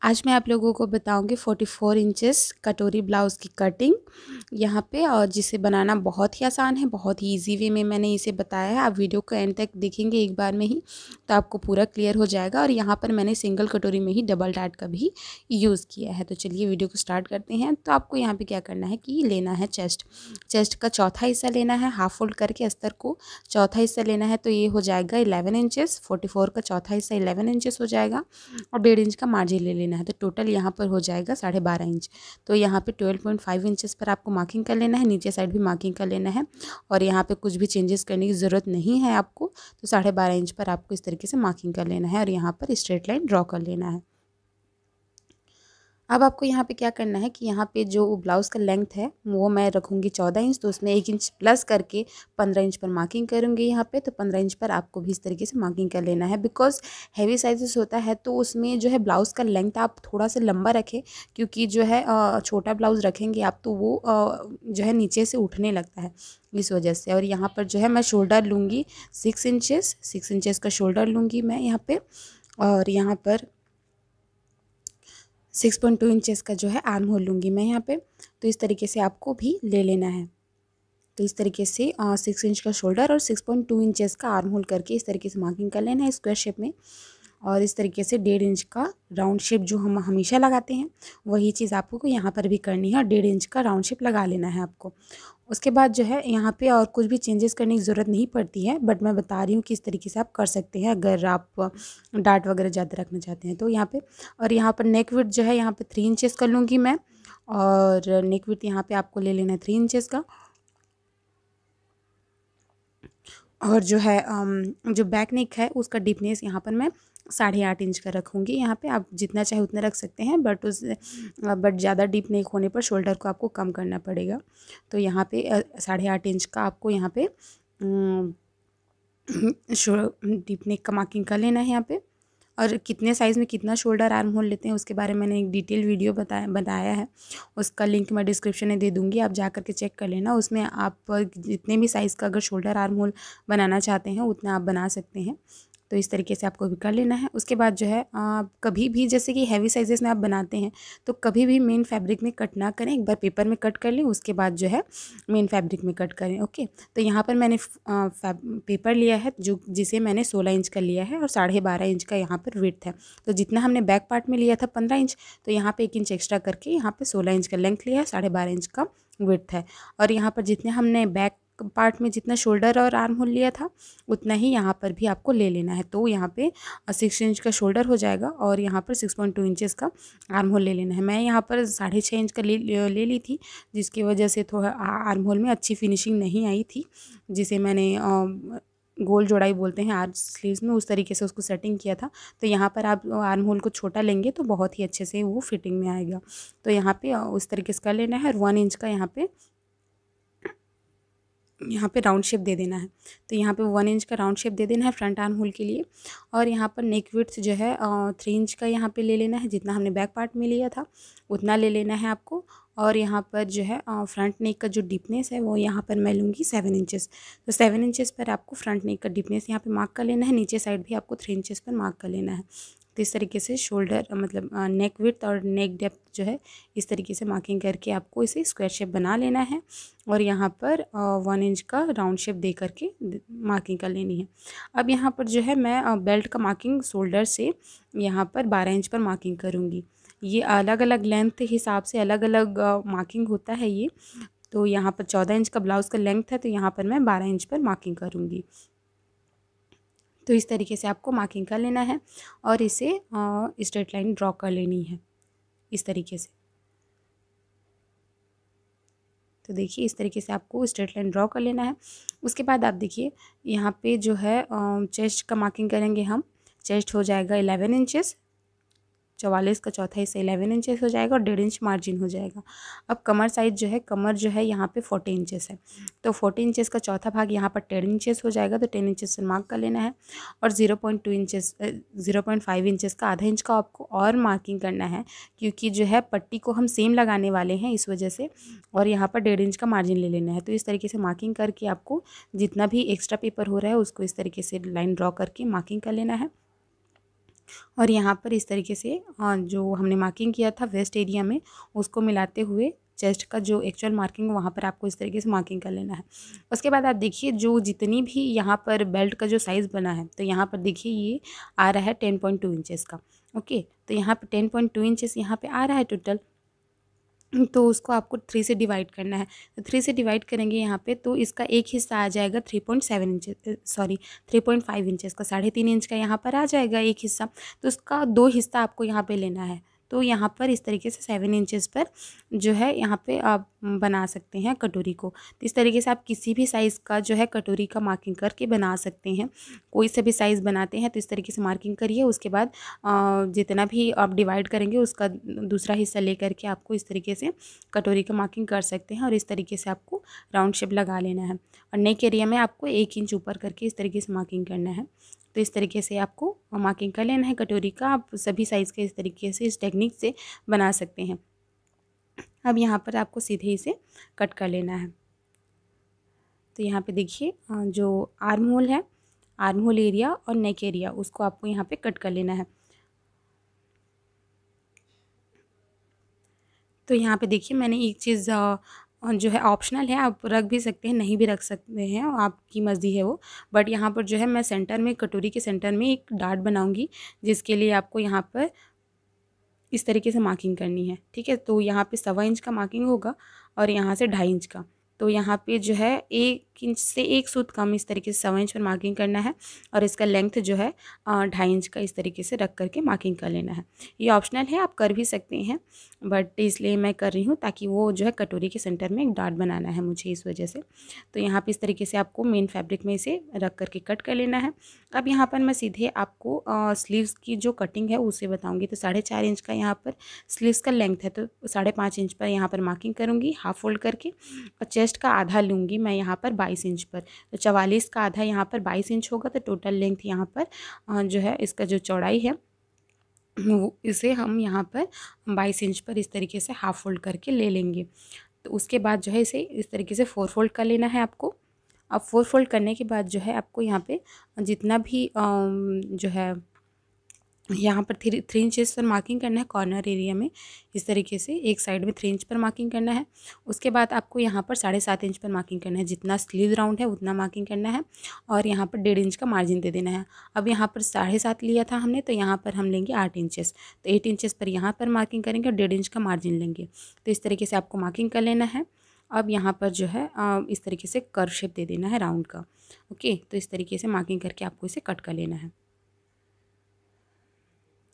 आज मैं आप लोगों को बताऊंगी 44 इंचेस कटोरी ब्लाउज़ की कटिंग यहाँ पे, और जिसे बनाना बहुत ही आसान है, बहुत ही इजी वे में मैंने इसे बताया है। आप वीडियो को एंड तक देखेंगे एक बार में ही तो आपको पूरा क्लियर हो जाएगा। और यहाँ पर मैंने सिंगल कटोरी में ही डबल टाट का भी यूज़ किया है। तो चलिए वीडियो को स्टार्ट करते हैं। तो आपको यहाँ पर क्या करना है कि लेना है चेस्ट का चौथा हिस्सा लेना है, हाफ फोल्ड करके अस्तर को चौथा हिस्सा लेना है। तो ये हो जाएगा 11 इंचेस, 44 का चौथा हिस्सा 11 इंचेस हो जाएगा और 1.5 इंच का मार्जिन ले लेना है। तो टोटल यहाँ पर हो जाएगा 12.5 इंच। तो यहाँ पे 12.5 इंचेस पर आपको मार्किंग कर लेना है, नीचे साइड भी मार्किंग कर लेना है। और यहाँ पे कुछ भी चेंजेस करने की ज़रूरत नहीं है आपको। तो 12.5 इंच पर आपको इस तरीके से मार्किंग कर लेना है और यहाँ पर स्ट्रेट लाइन ड्रॉ कर लेना है। अब आपको यहाँ पे क्या करना है कि यहाँ पे जो ब्लाउज़ का लेंथ है वो मैं रखूँगी 14 इंच, तो उसमें 1 इंच प्लस करके 15 इंच पर मार्किंग करूँगी यहाँ पे। तो 15 इंच पर आपको भी इस तरीके से मार्किंग कर लेना है। बिकॉज हैवी साइजेस होता है तो उसमें जो है ब्लाउज़ का लेंथ आप थोड़ा सा लंबा रखें, क्योंकि जो है छोटा ब्लाउज़ रखेंगे आप तो वो जो है नीचे से उठने लगता है, इस वजह से। और यहाँ पर जो है मैं शोल्डर लूँगी 6 इंचेस का शोल्डर लूँगी मैं यहाँ पर। और यहाँ पर 6.2 इंचेस का जो है आर्म होल लूँगी मैं यहाँ पे। तो इस तरीके से आपको भी ले लेना है। तो इस तरीके से 6 इंच का शोल्डर और 6.2 इंचेस का आर्म होल करके इस तरीके से मार्किंग कर लेना है स्क्वायर शेप में। और इस तरीके से 1.5 इंच का राउंड शेप जो हम हमेशा लगाते हैं वही चीज़ आपको यहाँ पर भी करनी है और 1.5 इंच का राउंड शेप लगा लेना है आपको। उसके बाद जो है यहाँ पे और कुछ भी चेंजेस करने की ज़रूरत नहीं पड़ती है, बट मैं बता रही हूँ कि इस तरीके से आप कर सकते हैं अगर आप डार्ट वगैरह ज़्यादा रखना चाहते हैं तो यहाँ पे। और यहाँ पर नेक विड्थ जो है यहाँ पे 3 इंचेस कर लूँगी मैं। और नेक विड्थ यहाँ पे आपको ले लेना है 3 इंचेस का। और जो है जो बैक नेक है उसका डीपनेस यहाँ पर मैं 8.5 इंच का रखूँगी। यहाँ पे आप जितना चाहे उतना रख सकते हैं, बट ज़्यादा डीप नेक होने पर शोल्डर को आपको कम करना पड़ेगा। तो यहाँ पे 8.5 इंच का आपको यहाँ पे डीप नेक का मार्किंग कर लेना है यहाँ पे। और कितने साइज़ में कितना शोल्डर आर्म होल लेते हैं उसके बारे में मैंने एक डिटेल वीडियो बताया है, उसका लिंक मैं डिस्क्रिप्शन में दे दूँगी, आप जा कर के चेक कर लेना। उसमें आप जितने भी साइज़ का अगर शोल्डर आर्म होल बनाना चाहते हैं उतना आप बना सकते हैं। तो इस तरीके से आपको भी कर लेना है। उसके बाद जो है आप कभी भी जैसे कि हैवी साइजेस में आप बनाते हैं तो कभी भी मेन फैब्रिक में कट ना करें, एक बार पेपर में कट कर लें, उसके बाद जो है मेन फैब्रिक में कट करें। ओके, तो यहाँ पर मैंने पेपर लिया है जिसे मैंने 16 इंच का लिया है और 12.5 इंच का यहाँ पर विड्थ है। तो जितना हमने बैक पार्ट में लिया था 15 इंच, तो यहाँ पे 1 इंच एक्स्ट्रा करके यहाँ पे 16 इंच का लेंथ लिया है, 12.5 इंच का विड्थ है। और यहाँ पर जितने हमने बैक पार्ट में जितना शोल्डर और आर्म होल लिया था उतना ही यहाँ पर भी आपको ले लेना है। तो यहाँ पे 6 इंच का शोल्डर हो जाएगा और यहाँ पर 6.2 इंचेस का आर्म होल ले लेना है। मैं यहाँ पर 6.5 इंच का ले ली थी, जिसकी वजह से थोड़ा आर्म होल में अच्छी फिनिशिंग नहीं आई थी, जिसे मैंने गोल जोड़ाई बोलते हैं आर्म स्लीव्स में, उस तरीके से उसको सेटिंग किया था। तो यहाँ पर आप आर्म होल को छोटा लेंगे तो बहुत ही अच्छे से वो फिटिंग में आएगा। तो यहाँ पे उस तरीके से कर लेना है और 1 इंच का यहाँ पे राउंड शेप दे देना है। तो यहाँ पे 1 इंच का राउंड शेप दे देना है फ्रंट आर्म होल के लिए। और यहाँ पर नेक विड्थ जो है 3 इंच का यहाँ पे ले लेना है, जितना हमने बैक पार्ट में लिया था उतना ले लेना है आपको। और यहाँ पर जो है फ्रंट नेक का जो डीपनेस है वो यहाँ पर मैं लूँगी 7 इंचेस। तो 7 इंचेस पर आपको फ्रंट नेक का डीपनेस यहाँ पे मार्क कर लेना है, नीचे साइड भी आपको 3 इंचेस पर मार्क कर लेना है। तो इस तरीके से शोल्डर मतलब नेक विड्थ और नेक डेप्थ जो है इस तरीके से मार्किंग करके आपको इसे स्क्वायर शेप बना लेना है। और यहाँ पर 1 इंच का राउंड शेप दे करके मार्किंग कर लेनी है। अब यहाँ पर जो है मैं बेल्ट का मार्किंग शोल्डर से यहाँ पर 12 इंच पर मार्किंग करूँगी। ये अलग अलग लेंथ के हिसाब से अलग अलग मार्किंग होता है ये। तो यहाँ पर 14 इंच का ब्लाउज़ का लेंथ है, तो यहाँ पर मैं 12 इंच पर मार्किंग करूँगी। तो इस तरीके से आपको मार्किंग कर लेना है और इसे स्ट्रेट लाइन ड्रॉ कर लेनी है इस तरीके से। तो देखिए इस तरीके से आपको स्ट्रेट लाइन ड्रॉ कर लेना है। उसके बाद आप देखिए यहाँ पे जो है चेस्ट का मार्किंग करेंगे हम। चेस्ट हो जाएगा 11 इंचेस, 44 का चौथा हिस्सा 11 इंचेस हो जाएगा और 1.5 इंच मार्जिन हो जाएगा। अब कमर साइज जो है, कमर जो है यहाँ पे 40 इंचेस है, तो 40 इंचेस का चौथा भाग यहाँ पर 10 इंचेस हो जाएगा। तो 10 इंचेस से मार्क कर लेना है। और 0.5 इंचेस का आधा इंच का आपको और मार्किंग करना है, क्योंकि जो है पट्टी को हम सेम लगाने वाले हैं इस वजह से। और यहाँ पर 1.5 इंच का मार्जिन ले लेना है। तो इस तरीके से मार्किंग करके आपको जितना भी एक्स्ट्रा पेपर हो रहा है उसको इस तरीके से लाइन ड्रॉ करके मार्किंग कर लेना है। और यहाँ पर इस तरीके से जो हमने मार्किंग किया था वेस्ट एरिया में, उसको मिलाते हुए चेस्ट का जो एक्चुअल मार्किंग वहाँ पर आपको इस तरीके से मार्किंग कर लेना है। उसके बाद आप देखिए जो जितनी भी यहाँ पर बेल्ट का जो साइज़ बना है, तो यहाँ पर देखिए ये आ रहा है 10.2 इंचेस का। ओके, तो यहाँ पर 10.2 इंचेस यहाँ पे आ रहा है टोटल। तो उसको आपको 3 से डिवाइड करना है। तो 3 से डिवाइड करेंगे यहाँ पे, तो इसका एक हिस्सा आ जाएगा 3.7 इंचेस, सॉरी 3.5 इंचेस का, 3.5 इंच का यहाँ पर आ जाएगा एक हिस्सा। तो उसका 2 हिस्सा आपको यहाँ पे लेना है। तो यहाँ पर इस तरीके से 7 इंचेस पर जो है यहाँ पे आप बना सकते हैं कटोरी को। तो इस तरीके से आप किसी भी साइज़ का जो है कटोरी का मार्किंग करके बना सकते हैं। कोई से भी साइज़ बनाते हैं तो इस तरीके से मार्किंग करिए। उसके बाद जितना भी आप डिवाइड करेंगे उसका दूसरा हिस्सा ले करके आपको इस तरीके से कटोरी का मार्किंग कर सकते हैं। और इस तरीके से आपको राउंड शेप लगा लेना है। और नेक एरिया में आपको 1 इंच ऊपर करके इस तरीके से मार्किंग करना है। तो इस तरीके से आपको मार्किंग कर लेना है कटोरी का। आप सभी साइज़ के इस तरीके से इस टेक्निक से बना सकते हैं। अब यहाँ पर आपको सीधे इसे कट कर लेना है। तो यहाँ पे देखिए जो आर्म होल है, आर्म होल एरिया और नेक एरिया, उसको आपको यहाँ पे कट कर लेना है। तो यहाँ पे देखिए मैंने एक चीज़ जो है ऑप्शनल है, आप रख भी सकते हैं, नहीं भी रख सकते हैं, आपकी मर्ज़ी है वो। बट यहाँ पर जो है मैं सेंटर में, कटोरी के सेंटर में एक डार्ट बनाऊंगी, जिसके लिए आपको यहाँ पर इस तरीके से मार्किंग करनी है। ठीक है, तो यहाँ पे 1.25 इंच का मार्किंग होगा और यहाँ से 2.5 इंच का। तो यहाँ पे जो है 1 इंच से 1 सूत कम इस तरीके से 1.25 इंच पर मार्किंग करना है। और इसका लेंथ जो है 2.5 इंच का इस तरीके से रख करके मार्किंग कर लेना है। ये ऑप्शनल है, आप कर भी सकते हैं, बट इसलिए मैं कर रही हूँ ताकि वो जो है कटोरी के सेंटर में एक डार्ट बनाना है मुझे, इस वजह से। तो यहाँ पे इस तरीके से आपको मेन फैब्रिक में इसे रख करके कट कर लेना है। अब यहाँ पर मैं सीधे आपको स्लीव्स की जो कटिंग है उसे बताऊँगी। तो 4.5 इंच का यहाँ पर स्लीव्स का लेंथ है, तो 5.5 इंच पर यहाँ पर मार्किंग करूँगी हाफ फोल्ड करके। और चेस्ट का आधा लूँगी मैं यहाँ पर 22 इंच पर। तो 44 का आधा यहाँ पर 22 इंच होगा। तो टोटल लेंथ यहाँ पर जो है इसका जो चौड़ाई है इसे हम यहाँ पर 22 इंच पर इस तरीके से हाफ फोल्ड करके ले लेंगे। तो उसके बाद जो है इसे इस तरीके से 4 फोल्ड कर लेना है आपको। अब 4 फोल्ड करने के बाद जो है आपको यहाँ पे जितना भी जो है यहाँ पर 3 इंचेस पर मार्किंग करना है कॉर्नर एरिया में, इस तरीके से एक साइड में 3 इंच पर मार्किंग करना है। उसके बाद आपको यहाँ पर 7.5 इंच पर मार्किंग करना है, जितना स्लीव राउंड है उतना मार्किंग करना है। और यहाँ पर 1.5 इंच का मार्जिन दे देना है। अब यहाँ पर 7.5 लिया था हमने, तो यहाँ पर हम लेंगे 8 इंचेस। तो 8 इंचेस पर यहाँ पर मार्किंग करेंगे और 1.5 इंच का मार्जिन लेंगे। तो इस तरीके से आपको मार्किंग कर लेना है। अब यहाँ पर जो है इस तरीके से कर्व शेप दे देना है राउंड का। ओके, तो इस तरीके से मार्किंग करके आपको इसे कट कर लेना है।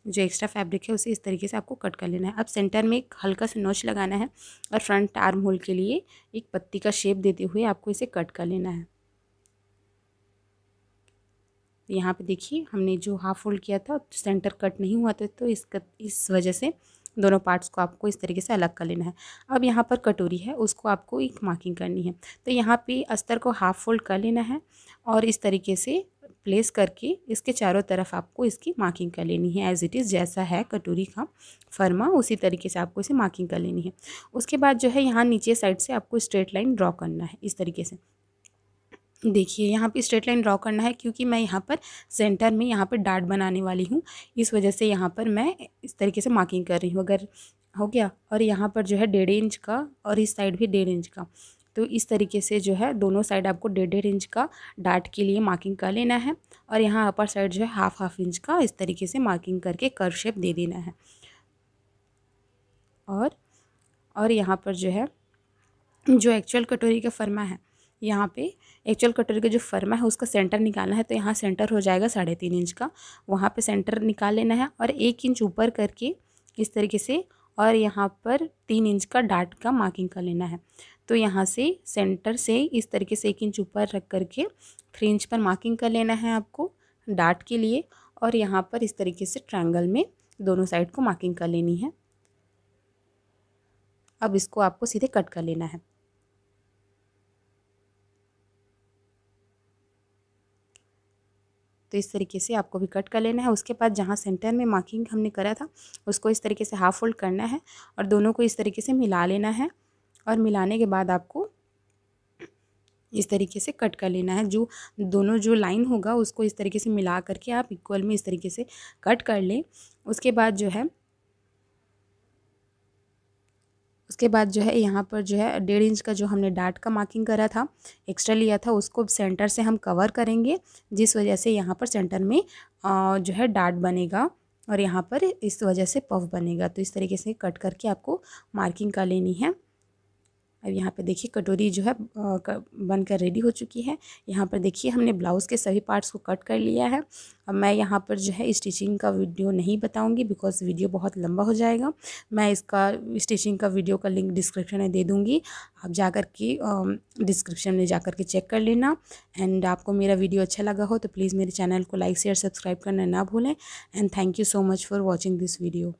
जो एक्स्ट्रा फैब्रिक है उसे इस तरीके से आपको कट कर लेना है। अब सेंटर में एक हल्का सा नोच लगाना है और फ्रंट आर्म होल के लिए एक पत्ती का शेप देते हुए आपको इसे कट कर लेना है। यहाँ पे देखिए हमने जो हाफ फोल्ड किया था सेंटर कट नहीं हुआ था, तो इस वजह से दोनों पार्ट्स को आपको इस तरीके से अलग कर लेना है। अब यहाँ पर कटोरी है, उसको आपको एक मार्किंग करनी है। तो यहाँ पे अस्तर को हाफ फोल्ड कर लेना है और इस तरीके से प्लेस करके इसके चारों तरफ आपको इसकी मार्किंग कर लेनी है। एज इट इज़ जैसा है कटोरी का फर्मा, उसी तरीके से आपको इसे मार्किंग कर लेनी है। उसके बाद जो है यहाँ नीचे साइड से आपको स्ट्रेट लाइन ड्रॉ करना है इस तरीके से। देखिए यहाँ पे स्ट्रेट लाइन ड्रॉ करना है, क्योंकि मैं यहाँ पर सेंटर में यहाँ पर डार्ट बनाने वाली हूँ, इस वजह से यहाँ पर मैं इस तरीके से मार्किंग कर रही हूँ। अगर हो गया, और यहाँ पर जो है 1.5 इंच का और इस साइड भी 1.5 इंच का। तो इस तरीके से जो है दोनों साइड आपको 1.5 इंच का डार्ट के लिए मार्किंग कर लेना है। और यहाँ अपर साइड जो है हाफ इंच का इस तरीके से मार्किंग करके कर्व शेप दे देना है। और यहाँ पर जो है जो एक्चुअल कटोरी का फर्मा है, यहाँ पे एक्चुअल कटोरी का जो फर्मा है उसका सेंटर निकालना है। तो यहाँ सेंटर हो जाएगा 3.5 इंच का, वहाँ पे सेंटर निकाल लेना है और 1 इंच ऊपर करके इस तरीके से, और यहाँ पर 3 इंच का डार्ट का मार्किंग कर लेना है। तो यहाँ से सेंटर से इस तरीके से 1 इंच ऊपर रख करके 3 इंच पर मार्किंग कर लेना है आपको डार्ट के लिए। और यहाँ पर इस तरीके से ट्रायंगल में दोनों साइड को मार्किंग कर लेनी है। अब इसको आपको सीधे कट कर लेना है। तो इस तरीके से आपको भी कट कर लेना है। उसके बाद जहाँ सेंटर में मार्किंग हमने करा था उसको इस तरीके से हाफ फोल्ड करना है और दोनों को इस तरीके से मिला लेना है। और मिलाने के बाद आपको इस तरीके से कट कर लेना है। जो दोनों जो लाइन होगा उसको इस तरीके से मिला करके आप इक्वल में इस तरीके से कट कर लें। उसके बाद जो है यहाँ पर जो है 1.5 इंच का जो हमने डार्ट का मार्किंग करा था, एक्स्ट्रा लिया था, उसको सेंटर से हम कवर करेंगे, जिस वजह से यहाँ पर सेंटर में जो है डार्ट बनेगा और यहाँ पर इस वजह से पफ बनेगा। तो इस तरीके से कट करके आपको मार्किंग कर लेनी है। अब यहाँ पे देखिए कटोरी जो है बनकर रेडी हो चुकी है। यहाँ पर देखिए हमने ब्लाउज़ के सभी पार्ट्स को कट कर लिया है। अब मैं यहाँ पर जो है स्टिचिंग का वीडियो नहीं बताऊँगी बिकॉज़ वीडियो बहुत लंबा हो जाएगा। मैं इसका स्टिचिंग का वीडियो का लिंक डिस्क्रिप्शन में दे दूँगी, आप जा कर के डिस्क्रिप्शन में जा कर के चेक कर लेना। एंड आपको मेरा वीडियो अच्छा लगा हो तो प्लीज़ मेरे चैनल को लाइक शेयर सब्सक्राइब करना ना भूलें। And thank you so much for watching this video.